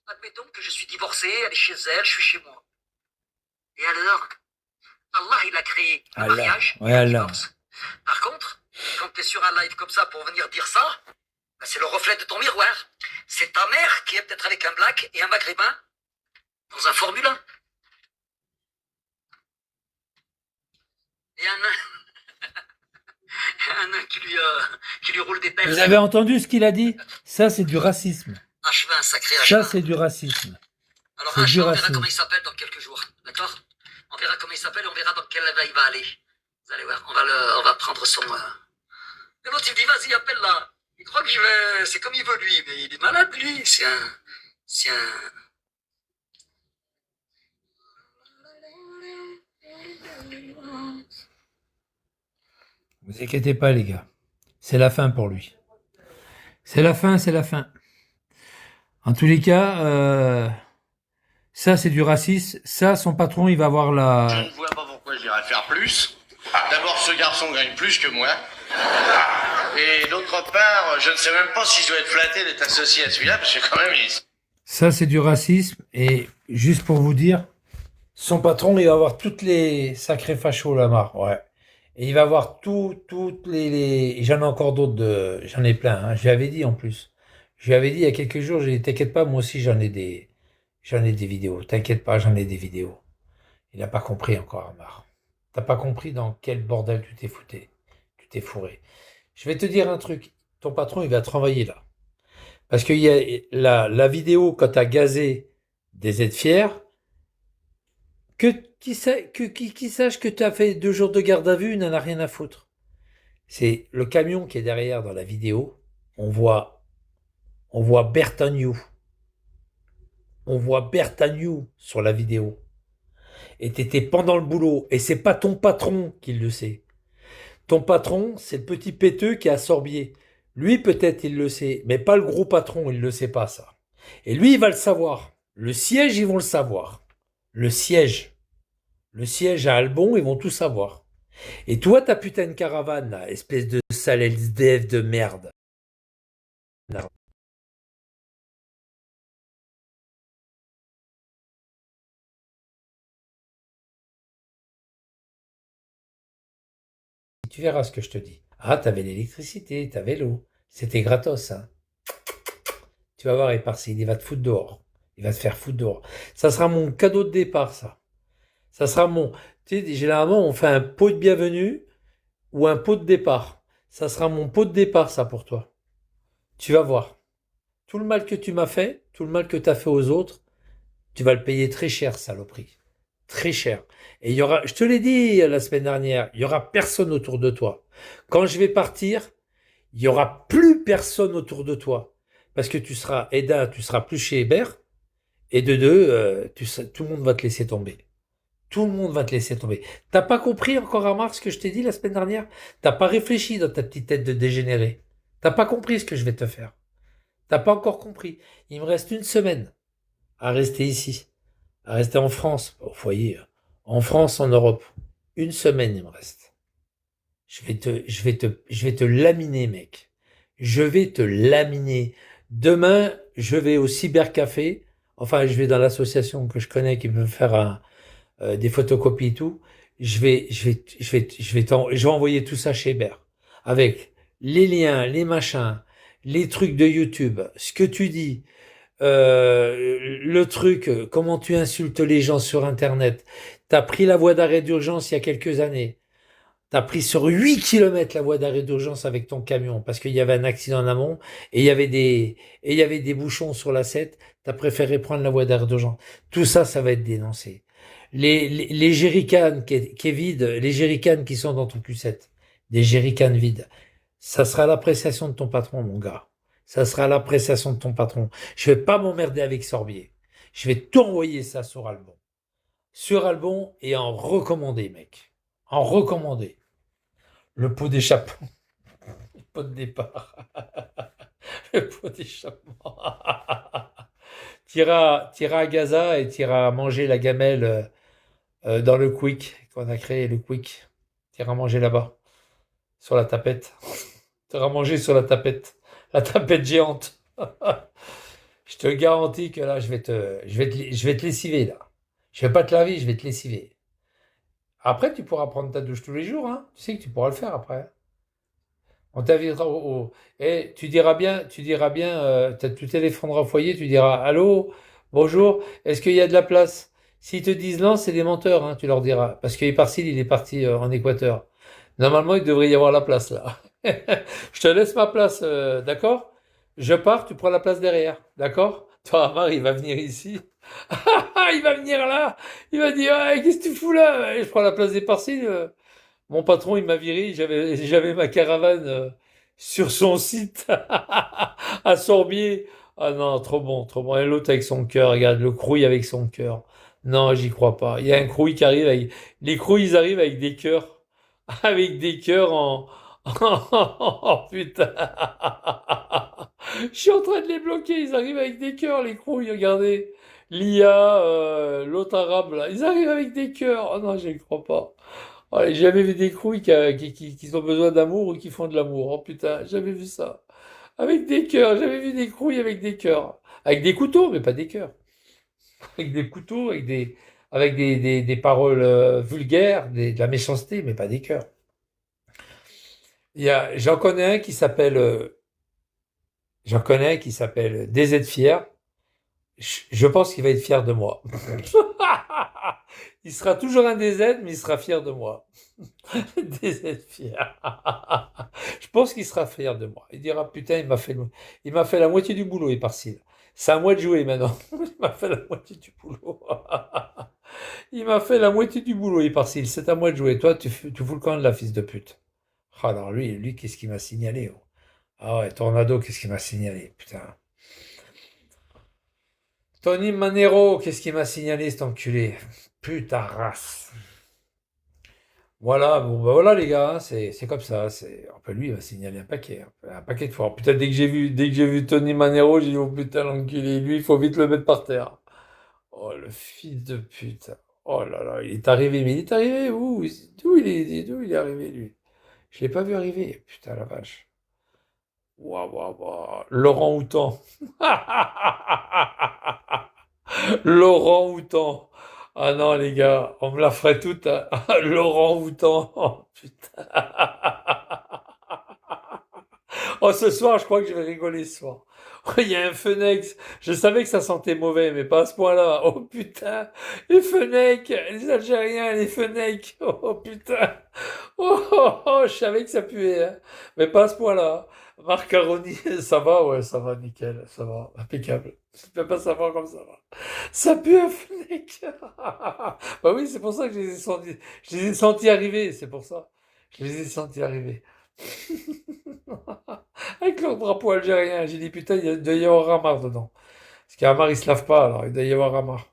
admettons que je suis divorcé, elle est chez elle, je suis chez moi. Et alors, Allah, il a créé le Allah. mariage Ouais, et le Allah. divorce. Par contre, quand tu es sur un live comme ça pour venir dire ça, ben, c'est le reflet de ton miroir. C'est ta mère qui est peut-être avec un black et un maghrébin dans un Formule 1. Et un nain qui lui roule des pelles. Vous avez entendu ce qu'il a dit? Ça, c'est du racisme. Un chemin, un sacré Ça, chemin. c'est du racisme. Alors, C'est un du chemin, on verra racisme. comment il s'appelle dans quelques jours. D'accord? On verra comment il s'appelle et on verra dans quelle veille il va aller. Vous allez voir, on va prendre son. Et l'autre, il me dit, vas-y, appelle-la. Il croit que je vais. C'est comme il veut, lui, mais il est malade, lui. C'est un. Vous inquiétez pas, les gars. C'est la fin pour lui. C'est la fin, c'est la fin. En tous les cas, ça, c'est du racisme. Ça, son patron, il va avoir Je la... ne vois pas pourquoi j'irais faire plus. D'abord, ce garçon gagne plus que moi. Et d'autre part, je ne sais même pas si je dois être flatté d'être associé à celui-là, parce que quand même, Ça, c'est du racisme. Et juste pour vous dire, son patron, il va avoir toutes les sacrés fachos, Lamar. Ouais. Et il va avoir toutes les... J'en ai encore d'autres, j'en ai plein. Hein. Je lui avais dit en plus. Je lui avais dit il y a quelques jours, j'ai dit, t'inquiète pas, moi aussi j'en ai des vidéos. T'inquiète pas, j'en ai des vidéos. Il n'a pas compris encore, Amar. T'as pas compris dans quel bordel tu t'es fouté. Tu t'es fourré. Je vais te dire un truc. Ton patron, il va te renvoyer là. Parce qu'il y a la vidéo quand t'as gazé des aides fiers, qui sache que tu as fait 2 jours de garde à vue, il n'en a rien à foutre. C'est le camion qui est derrière dans la vidéo. On voit Bertagnou. On voit Bertagnou sur la vidéo. Et t'étais pendant le boulot. Et c'est pas ton patron qui le sait. Ton patron, c'est le petit péteux qui a Sorbier. Lui, peut-être, il le sait. Mais pas le gros patron, il le sait pas, ça. Et lui, il va le savoir. Le siège, ils vont le savoir. Le siège à Albon, ils vont tout savoir. Et toi, ta putain de caravane, là, espèce de sale SDF de merde. Tu verras ce que je te dis. Ah, t'avais l'électricité, t'avais l'eau. C'était gratos, hein. Tu vas voir, Éparcille, il va te foutre dehors. Il va te faire foutre dehors. Ça sera mon cadeau de départ, ça. Ça sera mon... Tu sais, généralement, on fait un pot de bienvenue ou un pot de départ. Ça sera mon pot de départ, ça, pour toi. Tu vas voir. Tout le mal que tu m'as fait, tout le mal que tu as fait aux autres, tu vas le payer très cher, saloperie. Très cher. Et il y aura, je te l'ai dit la semaine dernière, il y aura personne autour de toi. Quand je vais partir, il y aura plus personne autour de toi. Parce que tu seras, et d'un, tu seras plus chez Hébert, et de deux, tout le monde va te laisser tomber. Tout le monde va te laisser tomber. T'as pas compris encore à Marc ce que je t'ai dit la semaine dernière? T'as pas réfléchi dans ta petite tête de dégénéré. T'as pas compris ce que je vais te faire. T'as pas encore compris. Il me reste 1 semaine à rester ici, à rester en France, au foyer, en France, en Europe. 1 semaine, il me reste. Je vais te laminer, mec. Je vais te laminer. Demain, je vais au cybercafé. Enfin, je vais dans l'association que je connais qui veut faire des photocopies et tout. Je vais envoyer tout ça chez Hébert. Avec les liens, les machins, les trucs de YouTube, ce que tu dis, le truc, comment tu insultes les gens sur Internet. T'as pris la voie d'arrêt d'urgence il y a quelques années. T'as pris sur 8 kilomètres la voie d'arrêt d'urgence avec ton camion parce qu'il y avait un accident en amont et il y avait des bouchons sur la 7. T'as préféré prendre la voie d'arrêt d'urgence. Tout ça, ça va être dénoncé. Les jerrycans qui est vide, les jerrycans qui sont dans ton Q7, des jerrycans vides. Ça sera l'appréciation de ton patron, mon gars. Ça sera l'appréciation de ton patron. Je vais pas m'emmerder avec Sorbier. Je vais t'envoyer ça sur Albon. Sur Albon et en recommandé, mec. En recommandé. Le pot d'échappement. Le pot de départ. Le pot d'échappement. T'iras à Gaza et t'iras manger la gamelle dans le Quick, qu'on a créé le Quick. T'iras manger là-bas. Sur la tapette. T'iras manger sur la tapette. La tapette géante. Je te garantis que là, je vais te lessiver, là. Je vais pas te laver, je vais te lessiver. Après, tu pourras prendre ta douche tous les jours, hein. Tu sais que tu pourras le faire après. On t'invitera Et tu diras bien, tu téléphoneras au foyer, tu diras, allô, bonjour, est-ce qu'il y a de la place? S'ils te disent non, c'est des menteurs, hein, tu leur diras. Parce qu'Eparsil, il est parti en Équateur. Normalement, il devrait y avoir la place, là. Je te laisse ma place, d'accord? Je pars, tu prends la place derrière, d'accord? Toi, Amar, il va venir ici. Il va venir là. Il va dire, ah, qu'est-ce que tu fous là? Et je prends la place des Parsis. Mon patron, il m'a viré. J'avais ma caravane sur son site à Sorbier. Ah non, trop bon, trop bon. Et l'autre avec son cœur, regarde, le crouille avec son cœur. Non, j'y crois pas. Il y a un crouille qui arrive avec. Les crouilles, ils arrivent avec des cœurs. Avec des cœurs en. Oh putain! Je suis en train de les bloquer. Ils arrivent avec des cœurs, les crouilles, regardez. L'IA, l'autre arabe, là. Ils arrivent avec des cœurs. Oh non, je ne crois pas. Oh, j'ai jamais vu des couilles qui ont besoin d'amour ou qui font de l'amour. Oh putain, j'ai jamais vu ça. Avec des cœurs, j'avais vu des couilles avec des cœurs. Avec des couteaux, mais pas des cœurs. Avec des couteaux, avec des paroles vulgaires, de la méchanceté, mais pas des cœurs. J'en connais un qui s'appelle, DZ Fier. Je pense qu'il va être fier de moi. Il sera toujours un DZ, mais il sera fier de moi. DZ fier. Je pense qu'il sera fier de moi. Il dira putain, il m'a fait la moitié du boulot, Eparsil. C'est à moi de jouer maintenant. Il m'a fait la moitié du boulot. Il m'a fait la moitié du boulot, Eparsil. C'est à moi de jouer. Toi, tu fous le camp de la fils de pute. Ah, alors lui, qu'est-ce qu'il m'a signalé? Oh. Ah ouais, Tornado, qu'est-ce qu'il m'a signalé? Putain. Tony Manero, qu'est-ce qu'il m'a signalé, cet enculé? Putain race. Voilà, bon, bah voilà les gars, hein, c'est comme ça. Enfin, lui, il va signaler un paquet de fois. Putain, dès que j'ai vu Tony Manero, j'ai dit, oh putain, l'enculé, lui, il faut vite le mettre par terre. Oh, le fils de pute. Oh là là, il est arrivé, mais il est arrivé où? D'où il est arrivé, lui? Je l'ai pas vu arriver, putain, la vache. Waouh, waouh, waouh. Laurent Houtan. Laurent Houtan. Ah non, les gars, on me la ferait toute. Hein. Laurent Houtan. Oh, putain. Oh, ce soir, je crois que je vais rigoler ce soir. Oh, il y a un Fenech. Je savais que ça sentait mauvais, mais pas à ce point-là. Oh putain. Les Fenech. Les Algériens, les Fenech. Oh putain. Je savais que ça puait. Hein. Mais pas à ce point-là. Marcaroni, ça va, ouais, ça va, nickel. Ça va, impeccable. Je peux pas savoir comme ça va. Ça pue un Fenech. Bah oui, c'est pour ça que je les ai sentis arriver. C'est pour ça. Je les ai sentis arriver. Avec leur drapeau algérien. J'ai dit, putain, il doit y avoir Ramar dedans. Parce qu'Amar, il se lave pas, alors il doit y avoir Ramar.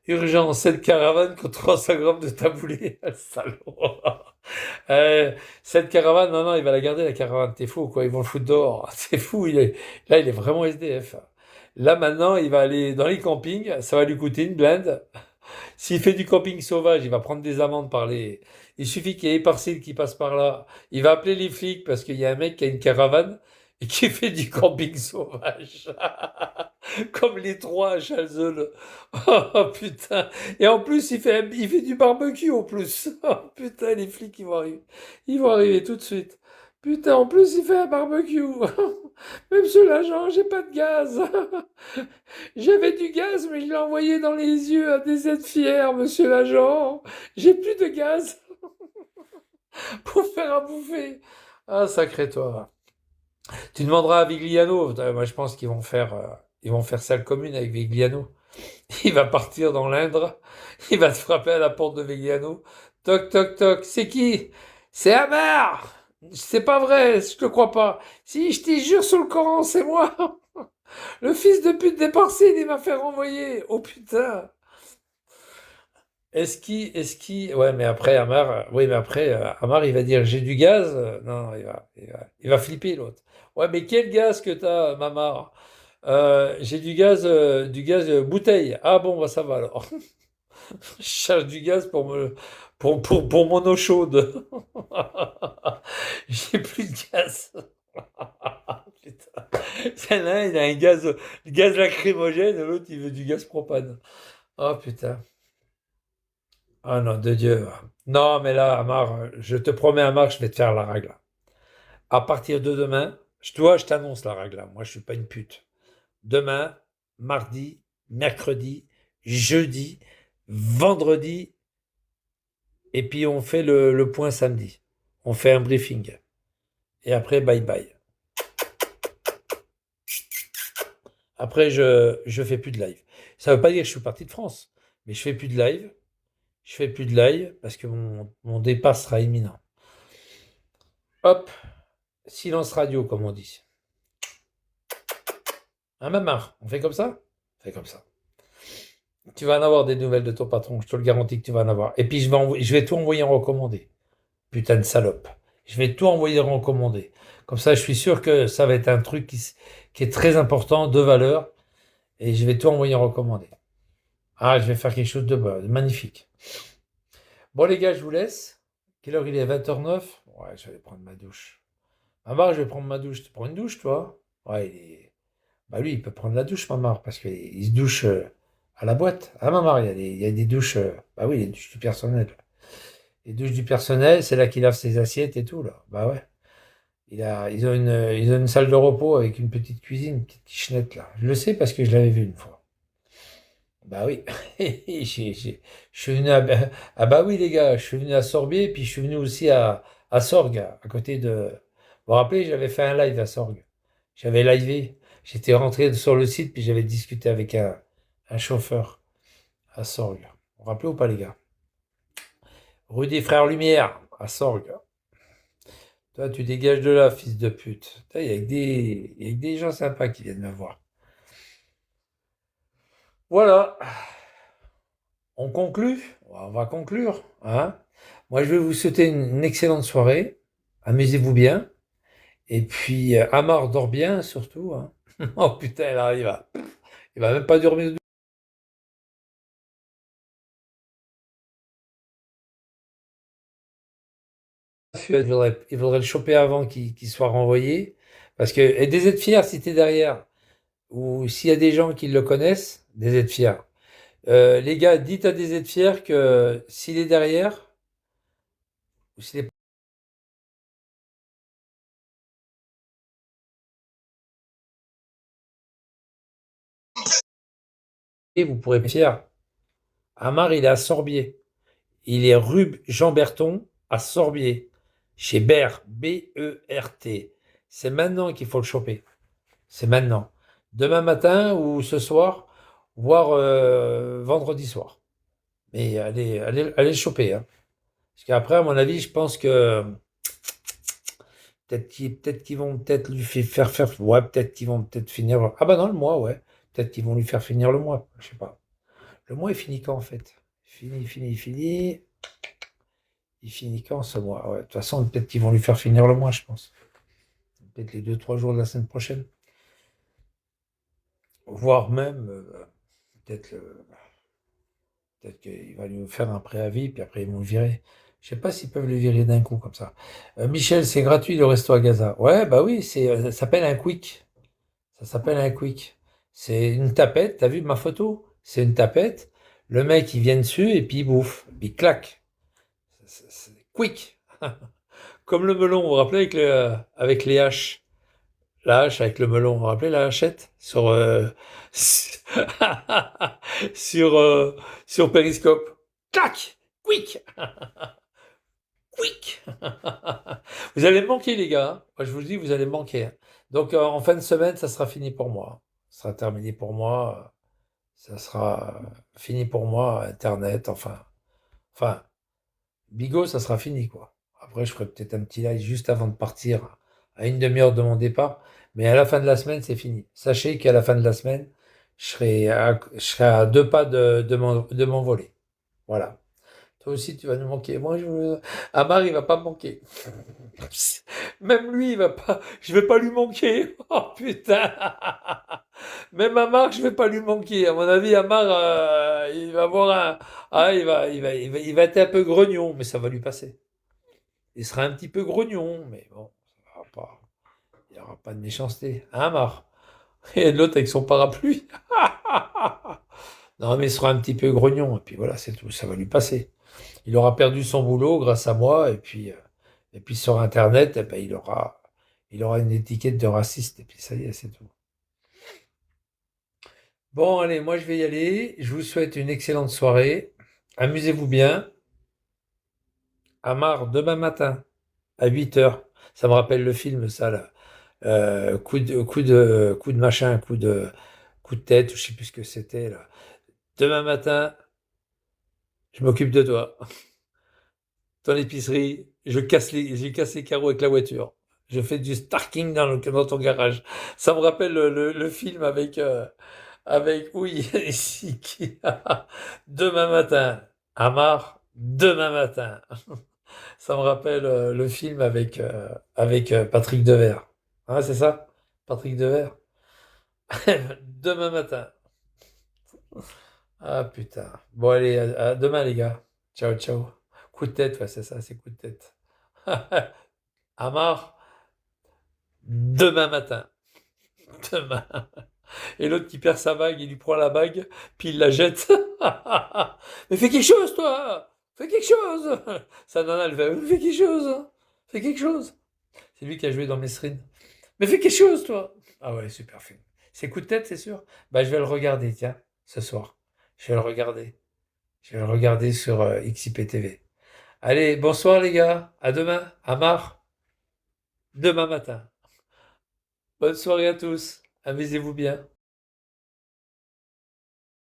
Urgence, cette caravane contre 300 grammes de taboulé. Le salaud. Cette caravane, non, non, il va la garder, la caravane. T'es fou, quoi. Ils vont le foutre dehors. C'est fou, là, il est vraiment SDF. Là, maintenant, il va aller dans les campings. Ça va lui coûter une blinde. S'il fait du camping sauvage, il va prendre des amendes par les. Il suffit qu'il y ait Eparsil qui passe par là. Il va appeler les flics parce qu'il y a un mec qui a une caravane et qui fait du camping sauvage. Comme les trois à Chalzeul. Oh putain. Et en plus, il fait du barbecue en plus. Oh putain, les flics, ils vont arriver. Ils vont arriver tout de suite. Putain, en plus, il fait un barbecue. Mais monsieur l'agent, j'ai pas de gaz. J'avais du gaz, mais je l'ai envoyé dans les yeux à des aides fiers, monsieur l'agent. J'ai plus de gaz pour faire à bouffer. Ah, sacré toi. Tu demanderas à Vigliano. Moi, je pense qu'ils vont faire salle commune avec Vigliano. Il va partir dans l'Indre. Il va te frapper à la porte de Vigliano. Toc, toc, toc. C'est qui? C'est Amar. C'est pas vrai, je te crois pas. Si, je t'y jure sur le Coran, c'est moi. Le fils de pute des Parsides, il m'a fait renvoyer. Oh putain. Ouais, mais après, Amar, il va dire, j'ai du gaz. Non, il va flipper, l'autre. Ouais, mais quel gaz que t'as, Mamar? J'ai du gaz bouteille. Ah bon, bah ça va alors. Je cherche du gaz pour mon eau chaude. J'ai plus de gaz. Putain. Celle-là, il a du gaz lacrymogène, l'autre, il veut du gaz propane. Oh putain. Ah non, de Dieu. Non, mais là, Amar, je te promets, Amar, je vais te faire la règle. À partir de demain, je t'annonce la règle. Moi, je suis pas une pute. Demain, mardi, mercredi, jeudi, vendredi, et puis on fait le point samedi. On fait un briefing. Et après, bye bye. Après, je fais plus de live. Ça veut pas dire que je suis parti de France, mais je fais plus de live. Je fais plus de live parce que mon départ sera imminent. Hop, silence radio, comme on dit. Hein, Mamar, on fait comme ça? On fait comme ça. Tu vas en avoir des nouvelles de ton patron, je te le garantis que tu vas en avoir. Et puis je vais tout envoyer en recommandé. Putain de salope. Je vais tout envoyer en recommandé. Comme ça, je suis sûr que ça va être un truc qui est très important, de valeur. Et je vais tout envoyer en recommandé. Ah, je vais faire quelque chose de magnifique. Bon, les gars, je vous laisse. Quelle heure il est? 20h09? Ouais, je vais aller prendre ma douche. Mamar, je vais prendre ma douche. Tu prends une douche, toi? Ouais, bah lui, il peut prendre la douche, Mamar, parce qu'il se douche à la boîte. Ah, Mamar, il y a des douches. Bah oui, les douches du personnel. Les douches du personnel, c'est là qu'il lave ses assiettes et tout, là. Bah ouais. Ils ont une salle de repos avec une petite cuisine, une petite kitchenette, là. Je le sais parce que je l'avais vu une fois. Bah oui. Je suis venu ah bah oui, les gars, je suis venu à Sorbier, puis je suis venu aussi à Sorgues, à côté de. Vous vous rappelez, j'avais fait un live à Sorgues. J'avais livé. J'étais rentré sur le site, puis j'avais discuté avec un chauffeur à Sorgues. Vous vous rappelez ou pas, les gars? Rue des Frères Lumière, à Sorgues. Toi, tu dégages de là, fils de pute. Il y a il y a que des gens sympas qui viennent me voir. Voilà. On conclut? On va conclure, hein? Moi, je vais vous souhaiter une excellente soirée. Amusez-vous bien. Et puis, Amar dort bien, surtout, hein. Oh putain, là, il va même pas dormir. Il faudrait le choper avant qu'il soit renvoyé. Parce que, et des êtes fiers si t'es derrière. Ou s'il y a des gens qui le connaissent, des êtes fiers. Les gars, dites à des êtes fiers que s'il est derrière, ou s'il est pas, vous pourrez être fier. Amar, il est à Sorbier. Il est rue Jean Berton à Sorbier. Chez Bert, B-E-R-T. C'est maintenant qu'il faut le choper. C'est maintenant. Demain matin ou ce soir, voire vendredi soir. Mais allez le choper, hein. Parce qu'après, à mon avis, je pense que peut-être qu'ils vont peut-être lui faire. Ouais, peut-être qu'ils vont peut-être finir. Ah bah non, le mois, ouais. Peut-être qu'ils vont lui faire finir le mois. Je sais pas. Le mois est fini quand en fait? Fini. Il finit quand ce mois? Ouais, de toute façon, peut-être qu'ils vont lui faire finir le mois, je pense. Peut-être les 2, 3 jours de la semaine prochaine. Voire même, peut-être peut-être qu'il va lui faire un préavis, puis après ils vont le virer. Je sais pas s'ils peuvent le virer d'un coup comme ça. Michel, c'est gratuit le resto à Gaza. Ouais, bah oui, ça s'appelle un quick. Ça s'appelle un quick. C'est une tapette, t'as vu ma photo? C'est une tapette. Le mec, il vient dessus et puis il bouffe. Puis il claque. C'est quick. Comme le melon, vous vous rappelez avec les haches. La hache avec le melon, vous vous rappelez la hachette? Sur, sur Periscope. Clac! Quick! Quick! Vous allez me manquer, les gars, hein. Moi, je vous le dis, vous allez me manquer, hein. Donc, en fin de semaine, ça sera fini pour moi. Ça sera terminé pour moi. Ça sera fini pour moi, Internet, enfin, Bigo, ça sera fini, quoi. Après, je ferai peut-être un petit live juste avant de partir, à une demi-heure de mon départ. Mais à la fin de la semaine, c'est fini. Sachez qu'à la fin de la semaine, je serai à 2 pas de m'envoler. Voilà. Toi aussi, tu vas nous manquer. Amar, il va pas me manquer. Même lui, il va pas. Je vais pas lui manquer. Oh putain. Même Amar, je vais pas lui manquer. À mon avis, Amar, il va avoir un. Ah, il va être un peu grognon, mais ça va lui passer. Il sera un petit peu grognon, mais bon, ça va pas. Il n'y aura pas de méchanceté. Hein, Amar? Et l'autre avec son parapluie. Non, mais il sera un petit peu grognon, et puis voilà, c'est tout, ça va lui passer. Il aura perdu son boulot grâce à moi, et puis sur Internet, eh ben, il aura une étiquette de raciste, et puis ça y est, c'est tout. Bon, allez, moi je vais y aller. Je vous souhaite une excellente soirée. Amusez-vous bien. Amar, demain matin, à 8 heures. Ça me rappelle le film, ça, là. Coup de machin, coup de tête, je sais plus ce que c'était, là. Demain matin, je m'occupe de toi. Ton épicerie, je casse les carreaux avec la voiture. Je fais du starking dans ton garage. Ça me rappelle le film avec oui, ici, demain matin. Amar, demain matin. Ça me rappelle le film avec Patrick Devers. Hein, c'est ça? Patrick Devers? Demain matin. Ah putain. Bon, allez, à demain, les gars. Ciao, ciao. Coup de tête, ouais, c'est ça, c'est coup de tête. Amar, demain matin. Demain. Et l'autre qui perd sa bague, il lui prend la bague, puis il la jette. Mais fais quelque chose, toi! Fais quelque chose! Sa nana, elle fait, fais quelque chose! Fais quelque chose! C'est lui qui a joué dans Mesrine. Mais fais quelque chose, toi! Ah ouais, super film. C'est coup de tête, c'est sûr? Bah, je vais le regarder, tiens, ce soir. Je vais le regarder. Je vais le regarder sur XIPTV. Allez, bonsoir les gars. À demain. Amar, demain matin. Bonne soirée à tous. Amusez-vous bien.